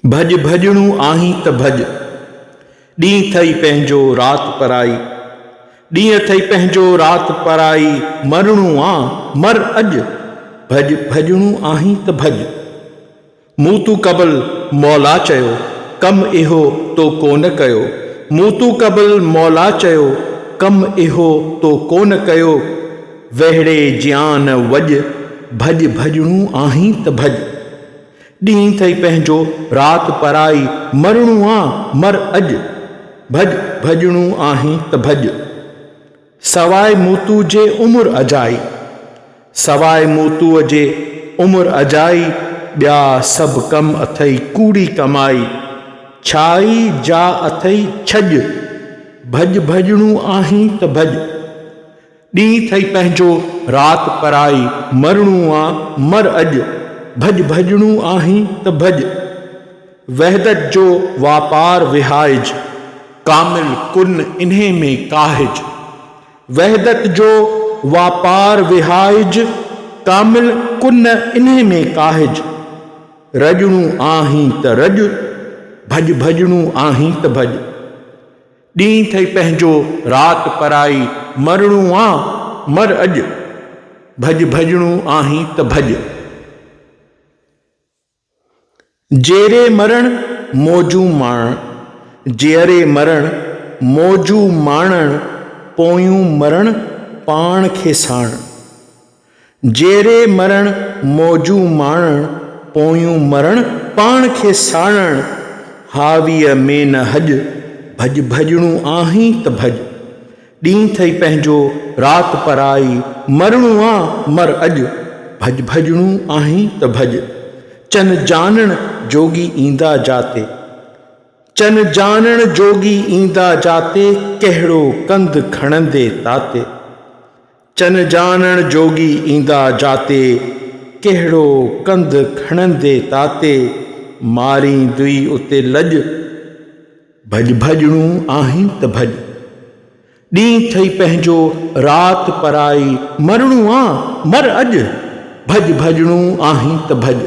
भज भजणू आहीं त भज, ॾींहुं थई पंहिंजो राति पराई, ॾींहुं थई पंहिंजो राति पराई, मरणू आ मर अॼु, भज भजणू आहीं त भज। मूं तूं क़बल मौला चयो, कम इहो तो कोन कयो, मूं तूं क़बल मौला चयो, कम इहो तो कोन कयो, वेहड़े ज्ञान वॼ, भज भजणू आहीं त भज। ॾींहुं थई पंहिंजो राति पराई, मरणू आ मर अॼु, भज भजणू आहीं त भज। सवाइ मूतू जे उमिरि अजाई, सवाइ मूतूअ जे उमिरि अजाई, ॿिया सभु कम अथई कूड़ी कमाई, छाई जा अथई छॼ, भज भजणू आहीं त भज। ॾींहुं थई पंहिंजो राति पराई, मरणू आ मर अॼु, भज भजणू आहीं त भज। वहदत जो वापार विहाइज, कामिल कुन इन्हे में काहिज, वहदत जो वापार विहाइज, कामिल कुन इन्हे में काहिज, रजणू आहीं त रज, भज भजणू आहीं त भज। ॾींहुं थई पंहिंजो राति पराई, मरणू आ मर अॼु, भज भजणू आहीं त भज। जेरे मरण मौजू माणण, जेरे मरण मौजू माणण, पोयूं मरण पाण खे साण। जेरे मरण मौजू माणण, पोयूं मरण पाण खे साणण, हावीअ में न हज, भज भजणू आहीं त भज। ॾींहुं थई पंहिंजो राति पराई, मरणू आ मर अॼु, भज भजणू आहीं त भज। चन जानण जोगी ईंदा जाते, चन जानण जोगी ईंदा जाते, कहिड़ो कंद खणंदे ताते। चन जानण जोगी ईंदा जाते, कहिड़ो कंद खणंदे ताते, मारींदुई उते लॼ, भज भजणू आहीं त भज। ॾींहुं थई पंहिंजो राति पराई, मरणू आ मर अॼु, भज भजणू आहीं त भज।